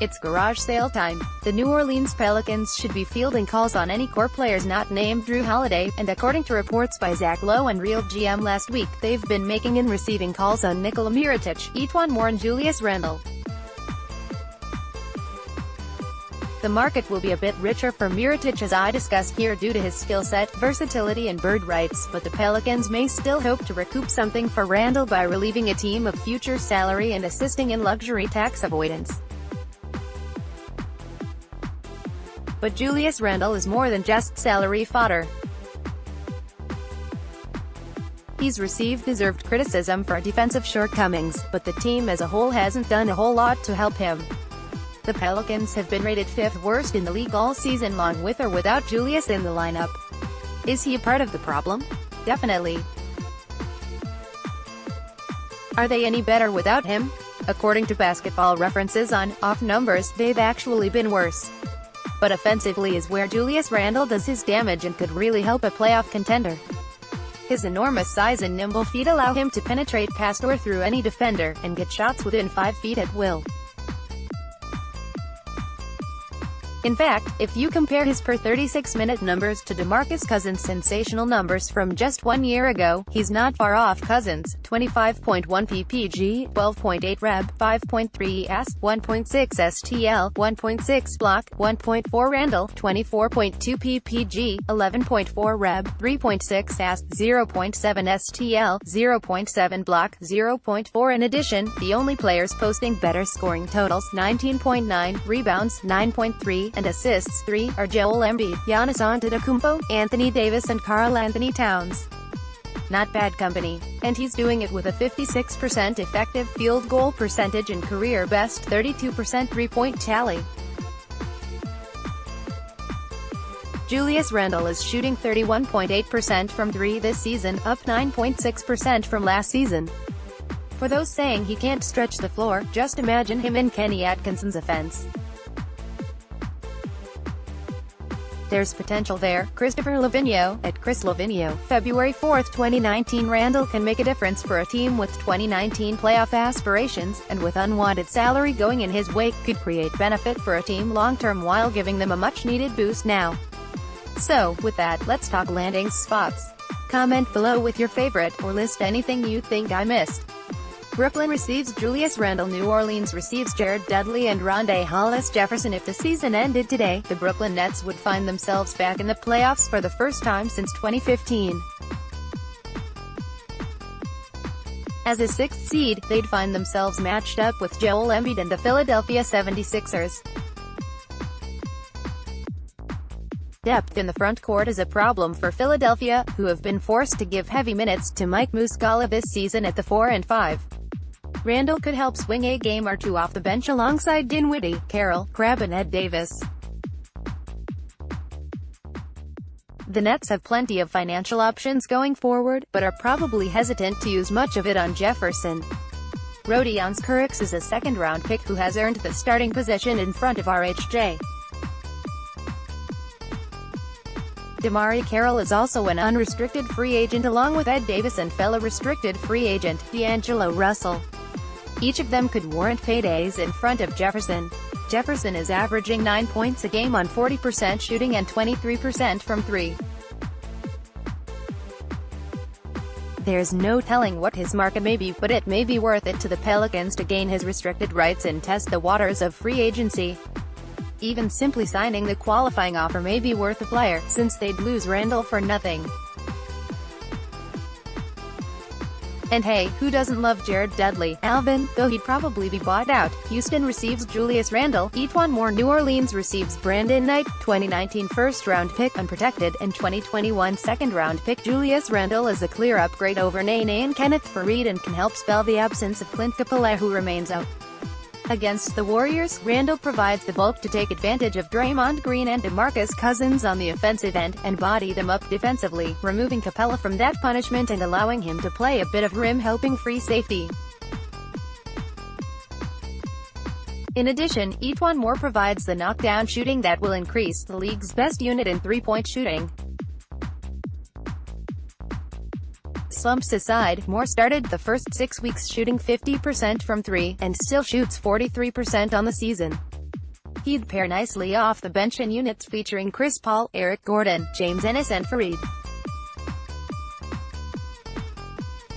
It's garage sale time. The New Orleans Pelicans should be fielding calls on any core players not named Jrue Holiday, and according to reports by Lowe and Real GM last week, they've been making and receiving calls on Nikola Mirotic, Moore and Julius Randle. The market will be a bit richer for Mirotic as I discuss here due to his skill set, versatility and bird rights, but the Pelicans may still hope to recoup something for Randle by relieving a team of future salary and assisting in luxury tax avoidance. But Julius Randle is more than just salary fodder. He's received deserved criticism for defensive shortcomings, but the team as a whole hasn't done a whole lot to help him. The Pelicans have been rated 5th worst in the league all season long with or without Julius in the lineup. Is he a part of the problem? Definitely. Are they any better without him? According to Basketball References on-off numbers, they've actually been worse. But offensively is where Julius Randle does his damage and could really help a playoff contender. His enormous size and nimble feet allow him to penetrate past or through any defender, and get shots within 5 feet at will. In fact, if you compare his per 36-minute numbers to DeMarcus Cousins' sensational numbers from just 1 year ago, he's not far off Cousins, 25.1 ppg, 12.8 reb, 5.3 ass, 1.6 stl, 1.6 block, 1.4 Randle, 24.2 ppg, 11.4 reb, 3.6 ass, 0.7 stl, 0.7 block, 0.4. In addition, the only players posting better scoring totals, 19.9, rebounds, 9.3, and assists, 3, are Joel Embiid, Giannis Antetokounmpo, Anthony Davis and Karl Anthony Towns. Not bad company. And he's doing it with a 56% effective field goal percentage and career-best 32% three-point tally. Julius Randle is shooting 31.8% from 3 this season, up 9.6% from last season. For those saying he can't stretch the floor, just imagine him in Kenny Atkinson's offense. There's potential there. Christopher Lavigno, at Chris Lavigno, February 4, 2019. Randle can make a difference for a team with 2019 playoff aspirations, and with unwanted salary going in his wake, could create benefit for a team long-term while giving them a much-needed boost now. So, with that, let's talk landing spots. Comment below with your favorite, or list anything you think I missed. Brooklyn receives Julius Randle. New Orleans receives Jared Dudley and Rondae Hollis-Jefferson. If the season ended today, the Brooklyn Nets would find themselves back in the playoffs for the first time since 2015. As a 6th seed, they'd find themselves matched up with Joel Embiid and the Philadelphia 76ers. Depth in the front court is a problem for Philadelphia, who have been forced to give heavy minutes to Mike Muscala this season at the 4 and 5. Randle could help swing a game or two off the bench alongside Dinwiddie, Carroll, Crabbe and Ed Davis. The Nets have plenty of financial options going forward, but are probably hesitant to use much of it on Jefferson. Rodions Kurucs is a second-round pick who has earned the starting position in front of RHJ. DeMarre Carroll is also an unrestricted free agent along with Ed Davis and fellow restricted free agent, D'Angelo Russell. Each of them could warrant paydays in front of Jefferson. Jefferson is averaging 9 points a game on 40% shooting and 23% from 3. There's no telling what his market may be, but it may be worth it to the Pelicans to gain his restricted rights and test the waters of free agency. Even simply signing the qualifying offer may be worth a player, since they'd lose Randle for nothing. And hey, who doesn't love Jared Dudley? Alvin, though he'd probably be bought out. Houston receives Julius Randle, Moore. New Orleans receives Brandon Knight, 2019 first-round pick, unprotected, and 2021 second-round pick. Julius Randle is a clear upgrade over Nene and Kenneth Faried and can help spell the absence of Clint Capela, who remains out. Against the Warriors, Randle provides the bulk to take advantage of Draymond Green and DeMarcus Cousins on the offensive end, and body them up defensively, removing Capela from that punishment and allowing him to play a bit of rim helping free safety. In addition, Moore provides the knockdown shooting that will increase the league's best unit in three-point shooting. Slumps aside, Moore started the first 6 weeks shooting 50% from 3, and still shoots 43% on the season. He'd pair nicely off the bench in units featuring Chris Paul, Eric Gordon, James Ennis and Fareed.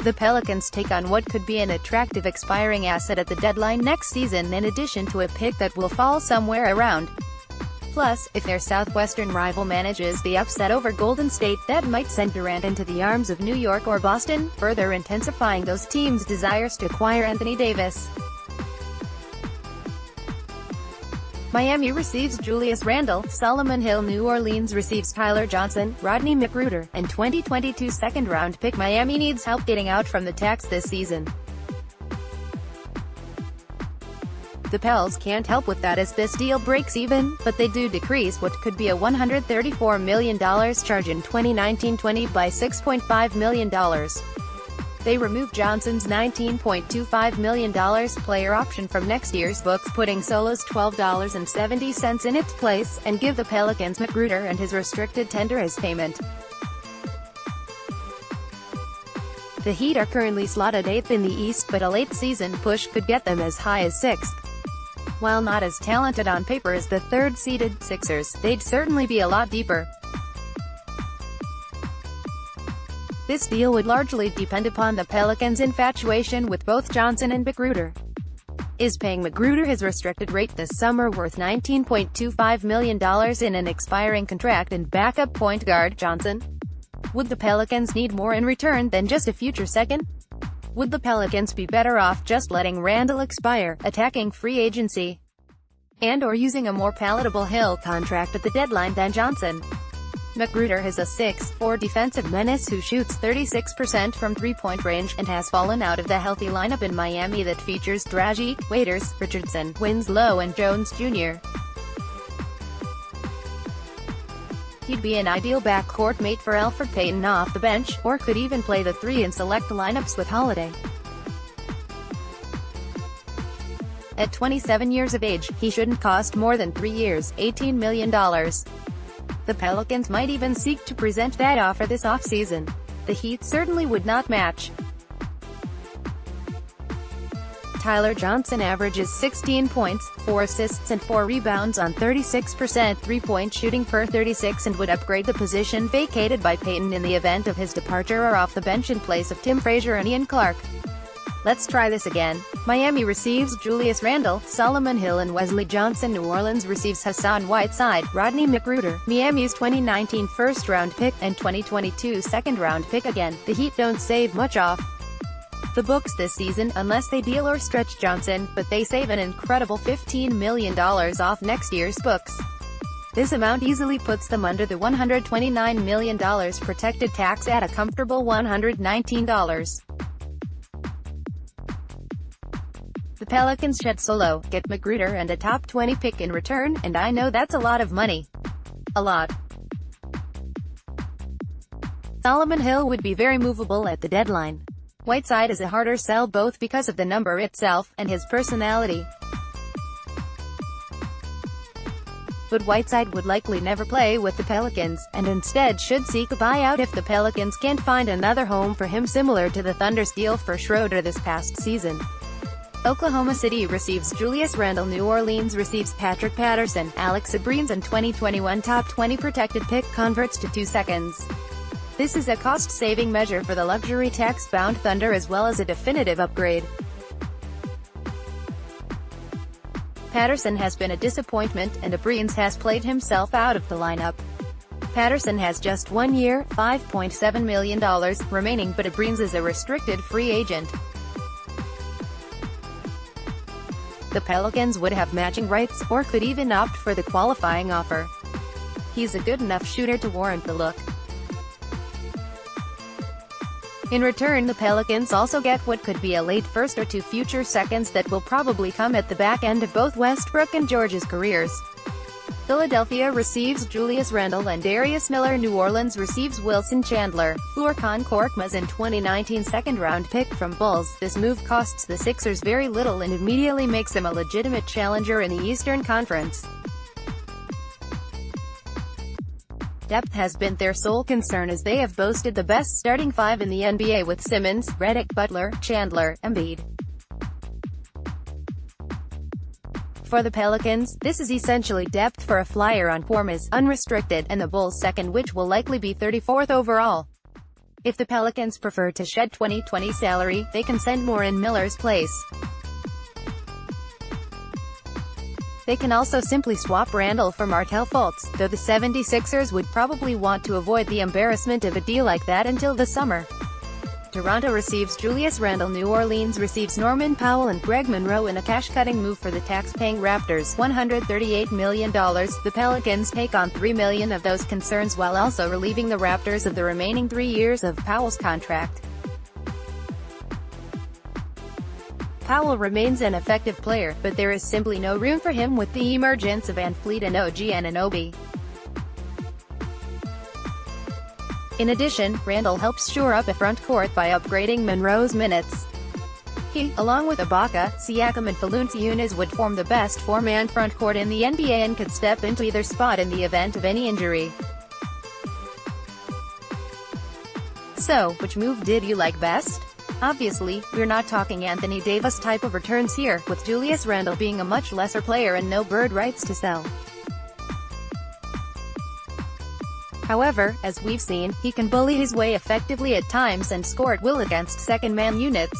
The Pelicans take on what could be an attractive expiring asset at the deadline next season in addition to a pick that will fall somewhere around. Plus, if their Southwestern rival manages the upset over Golden State, that might send Durant into the arms of New York or Boston, further intensifying those teams' desires to acquire Anthony Davis. Miami receives Julius Randle, Solomon Hill. New Orleans receives Tyler Johnson, Rodney McGruder, and 2022 second-round pick. Miami needs help getting out from the tax this season. The Pels can't help with that as this deal breaks even, but they do decrease what could be a $134 million charge in 2019-20 by $6.5 million. They remove Johnson's $19.25 million player option from next year's books, putting Solo's $12.70 in its place, and give the Pelicans McGruder and his restricted tender as payment. The Heat are currently slotted 8th in the East, but a late-season push could get them as high as 6th. While not as talented on paper as the third-seeded Sixers, they'd certainly be a lot deeper. This deal would largely depend upon the Pelicans' infatuation with both Johnson and McGruder. Is paying McGruder his restricted rate this summer worth $19.25 million in an expiring contract and backup point guard Johnson? Would the Pelicans need more in return than just a future second? Would the Pelicans be better off just letting Randle expire, attacking free agency, and/or using a more palatable Hill contract at the deadline than Johnson? McGruder is a 6'4" defensive menace who shoots 36% from three-point range, and has fallen out of the healthy lineup in Miami that features Dragic, Waiters, Richardson, Winslow and Jones Jr. He'd be an ideal backcourt mate for Elfrid Payton off the bench, or could even play the three in select lineups with Holiday. At 27 years of age, he shouldn't cost more than 3 years, $18 million. The Pelicans might even seek to present that offer this offseason. The Heat certainly would not match. Tyler Johnson averages 16 points, 4 assists and 4 rebounds on 36% three-point shooting per 36 and would upgrade the position vacated by Payton in the event of his departure or off the bench in place of Tim Frazier and Ian Clark. Let's try this again. Miami receives Julius Randle, Solomon Hill and Wesley Johnson. New Orleans receives Hassan Whiteside, Rodney McGruder, Miami's 2019 first-round pick, and 2022 second-round pick. Again, the Heat don't save much off the books this season, unless they deal or stretch Johnson, but they save an incredible $15 million off next year's books. This amount easily puts them under the $129 million protected tax at a comfortable $119. The Pelicans shed Solo, get McGruder and a top 20 pick in return, and I know that's a lot of money. A lot. Solomon Hill would be very movable at the deadline. Whiteside is a harder sell both because of the number itself, and his personality. But Whiteside would likely never play with the Pelicans, and instead should seek a buyout if the Pelicans can't find another home for him, similar to the Thunder's deal for Schroeder this past season. Oklahoma City receives Julius Randle. New Orleans receives Patrick Patterson, Alex Abrines and 2021 top 20 protected pick converts to 2 seconds. This is a cost-saving measure for the luxury tax-bound Thunder as well as a definitive upgrade. Patterson has been a disappointment, and Abrines has played himself out of the lineup. Patterson has just 1 year, $5.7 million remaining, but Abrines is a restricted free agent. The Pelicans would have matching rights, or could even opt for the qualifying offer. He's a good enough shooter to warrant the look. In return, the Pelicans also get what could be a late first or 2 future seconds that will probably come at the back end of both Westbrook and George's careers. Philadelphia receives Julius Randle and Darius Miller. New Orleans receives Wilson Chandler, Furkan Korkmaz and 2019 second-round pick from Bulls. This move costs the Sixers very little and immediately makes them a legitimate challenger in the Eastern Conference. Depth has been their sole concern, as they have boasted the best starting 5 in the NBA with Simmons, Redick, Butler, Chandler, Embiid. For the Pelicans, this is essentially depth for a flyer on form is unrestricted, and the Bulls' second, which will likely be 34th overall. If the Pelicans prefer to shed 2020 salary, they can send Moore in Miller's place. They can also simply swap Randle for Markelle Fultz, though the 76ers would probably want to avoid the embarrassment of a deal like that until the summer. Toronto receives Julius Randle. New Orleans receives Norman Powell and Greg Monroe in a cash-cutting move for the tax-paying Raptors, $138 million. The Pelicans take on $3 million of those concerns while also relieving the Raptors of the remaining 3 years of Powell's contract. Powell remains an effective player, but there is simply no room for him with the emergence of VanVleet and OG Anunoby. In addition, Randle helps shore up a front court by upgrading Monroe's minutes. He, along with Ibaka, Siakam and Valanciunas, would form the best four-man front court in the NBA and could step into either spot in the event of any injury. So, which move did you like best? Obviously, we're not talking Anthony Davis type of returns here, with Julius Randle being a much lesser player and no bird rights to sell. However, as we've seen, he can bully his way effectively at times and score at will against second-man units.